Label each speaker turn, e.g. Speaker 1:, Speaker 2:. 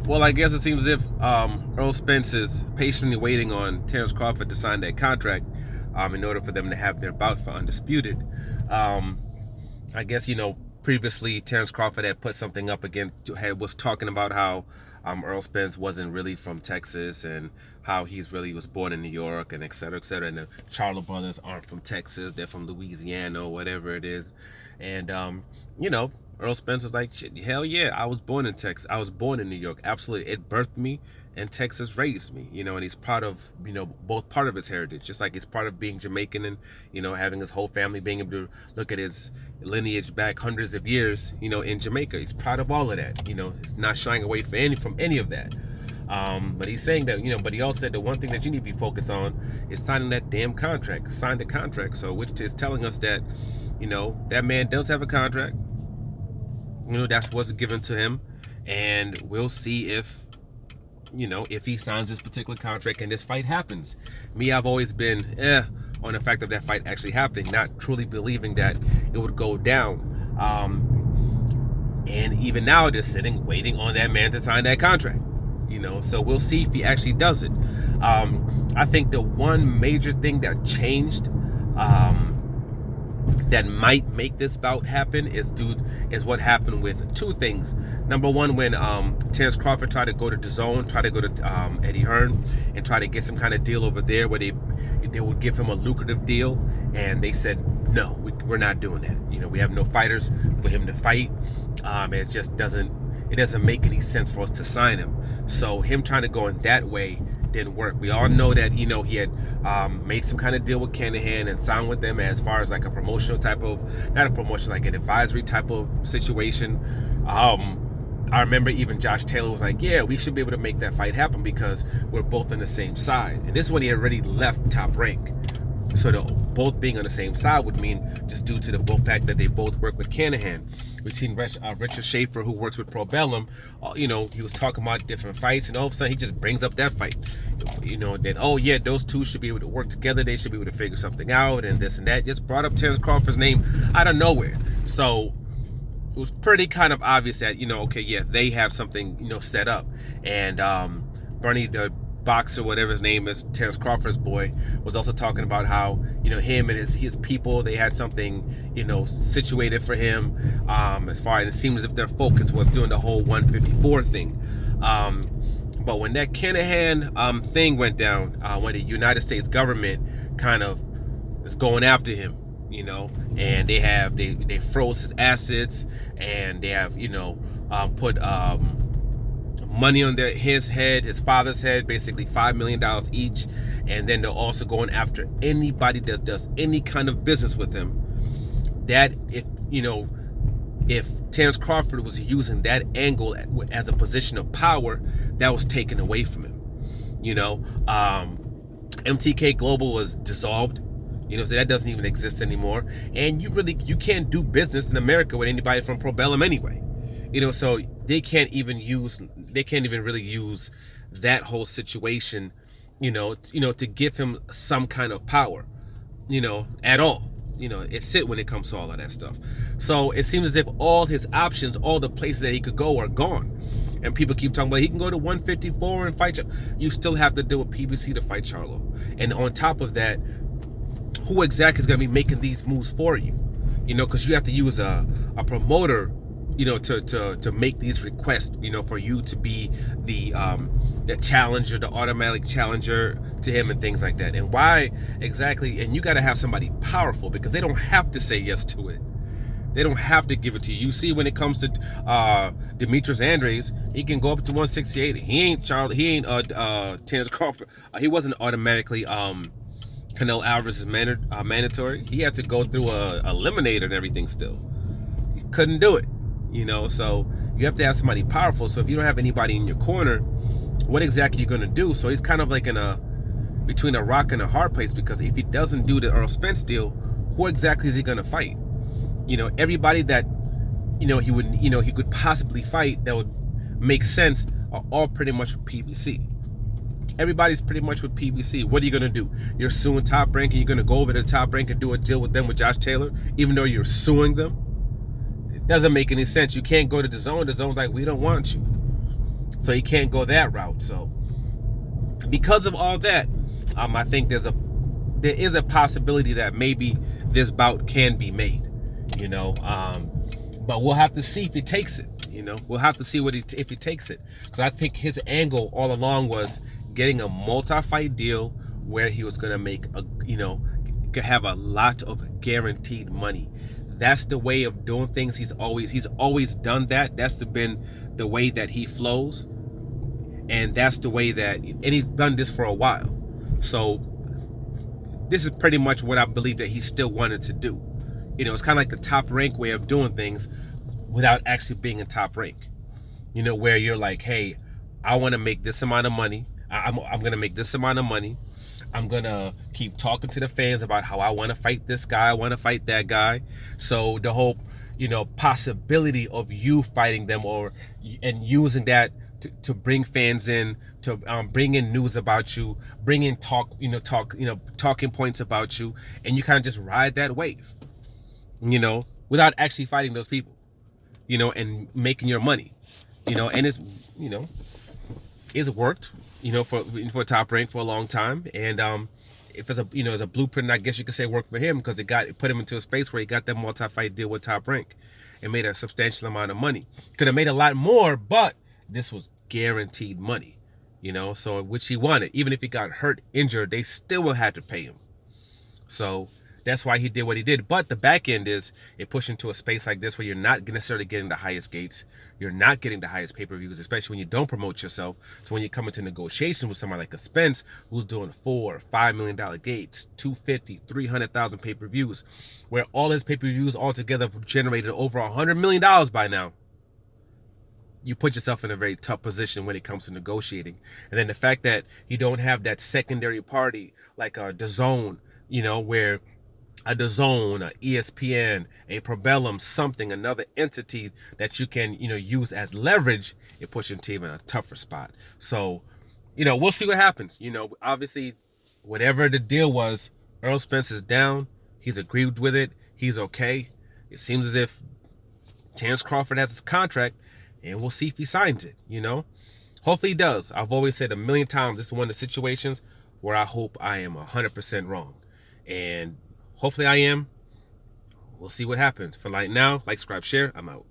Speaker 1: Well, I guess it seems as if Earl Spence is patiently waiting on Terrence Crawford to sign that contract in order for them to have their bout for Undisputed. Um, I guess, previously Terrence Crawford had put something up against, was talking about how Earl Spence wasn't really from Texas and how he's really was born in New York and et cetera, et cetera. And the Charlo brothers aren't from Texas, they're from Louisiana or whatever it is. And, Earl Spence was like, shit, hell yeah, I was born in Texas. I was born in New York. Absolutely. It birthed me and Texas raised me, and he's proud of, both part of his heritage, just like he's part of being Jamaican and, having his whole family being able to look at his lineage back hundreds of years, in Jamaica. He's proud of all of that. He's not shying away from any of that. But he's saying that, but he also said the one thing that you need to be focused on is signing that damn contract. Sign the contract. So, which is telling us that, that man does have a contract. That's what's given to him. And we'll see if he signs this particular contract and this fight happens. Me, I've always been on the fact of that fight actually happening, not truly believing that it would go down. And even now, just sitting, waiting on that man to sign that contract. So we'll see if he actually does it. I think the one major thing that changed that might make this bout happen is what happened with two things. Number one, when Terrence Crawford tried to go to DAZN, tried to go to Eddie Hearn and try to get some kind of deal over there where they would give him a lucrative deal, and they said no, we're not doing that. We have no fighters for him to fight. It just doesn't make any sense for us to sign him. So him trying to go in that way didn't work. We all know that he had made some kind of deal with Canahan and signed with them as far as like a promotional type of, not a promotion, like an advisory type of situation. I remember even Josh Taylor was like, yeah, we should be able to make that fight happen because we're both on the same side. And this is when he had already left Top Rank. So both being on the same side would mean, just due to the both fact that they both work with Canahan. We've seen Richard Schaefer, who works with Probellum, he was talking about different fights, and all of a sudden he just brings up that fight. That, oh yeah, those two should be able to work together, they should be able to figure something out, and this and that. Just brought up Terrence Crawford's name out of nowhere. So it was pretty kind of obvious that, okay, yeah, they have something, set up. And Bernie, the boxer, whatever his name is, Terrence Crawford's boy, was also talking about how, him and his people, they had something, situated for him, as far as it seemed as if their focus was doing the whole 154 thing. But when that Canahan thing went down, when the United States government kind of is going after him, and they froze his assets, and they have, put money on his head, his father's head, basically $5 million each, and then they're also going after anybody that does any kind of business with him. That if Terrence Crawford was using that angle as a position of power, that was taken away from him. MTK Global was dissolved. So that doesn't even exist anymore, and you can't do business in America with anybody from Probellum anyway. So they can't even really use that whole situation, to give him some kind of power, at all. It's it when it comes to all of that stuff. So it seems as if all his options, all the places that he could go are gone. And people keep talking about he can go to 154 and fight. You still have to deal with PBC to fight Charlo. And on top of that, who exactly is going to be making these moves for you? Because you have to use a promoter, to make these requests, for you to be the challenger, the automatic challenger to him and things like that. And why exactly? And you got to have somebody powerful, because they don't have to say yes to it. They don't have to give it to you. You see, when it comes to Demetrius Andres, he can go up to 168. He ain't Terrence Crawford. He wasn't automatically Canelo Alvarez's mandatory. He had to go through a eliminator and everything still. He couldn't do it. So you have to have somebody powerful. So if you don't have anybody in your corner, what exactly are you going to do? So he's kind of like between a rock and a hard place, because if he doesn't do the Earl Spence deal, who exactly is he going to fight? Everybody that, he could possibly fight that would make sense are all pretty much with PBC. Everybody's pretty much with PBC. What are you going to do? You're suing Top Rank, and you're going to go over to Top Rank and do a deal with them with Josh Taylor, even though you're suing them? It doesn't make any sense. You can't go to DAZN. DAZN's like, we don't want you. So he can't go that route. So because of all that, I think there is a possibility that maybe this bout can be made, you know. But we'll have to see if he takes it. You know, we'll have to see if he takes it, because I think his angle all along was getting a multi-fight deal where he was going to make have a lot of guaranteed money. That's the way of doing things. He's always done that. That's been the way that he flows, and that's the way and he's done this for a while. So this is pretty much what I believe that he still wanted to do. You know, it's kind of like the Top Rank way of doing things without actually being in Top Rank. You know, where you're like, hey, I want to make this amount of money. I'm going to make this amount of money. I'm going to keep talking to the fans about how I want to fight this guy. I want to fight that guy. So the whole, possibility of you fighting them and using that to bring fans in, to bring in news about you, bring in talking points about you, and you kind of just ride that wave, without actually fighting those people, and making your money, and it's worked, for Top Rank for a long time, and if it's a blueprint, I guess you could say worked for him, because it put him into a space where he got that multi-fight deal with Top Rank and made a substantial amount of money. Could have made a lot more, but this was guaranteed money, so which he wanted. Even if he got hurt, injured, they still would have to pay him. So that's why he did what he did. But the back end is it pushed into a space like this where you're not necessarily getting the highest gates. You're not getting the highest pay-per-views, especially when you don't promote yourself. So when you come into negotiations with somebody like a Spence, who's doing $4 or $5 million gates, 250, 300,000 pay-per-views, where all his pay-per-views altogether generated over $100 million by now, you put yourself in a very tough position when it comes to negotiating. And then the fact that you don't have that secondary party like a DAZN, where a DAZN, a ESPN, a Probellum, something, another entity that you can, use as leverage, it puts your team in a tougher spot. So, we'll see what happens. Obviously, whatever the deal was, Earl Spence is down. He's agreed with it. He's okay. It seems as if Terence Crawford has his contract, and we'll see if he signs it, Hopefully he does. I've always said a million times, this is one of the situations where I hope I am 100% wrong. And hopefully I am. We'll see what happens. For right now, like, subscribe, share. I'm out.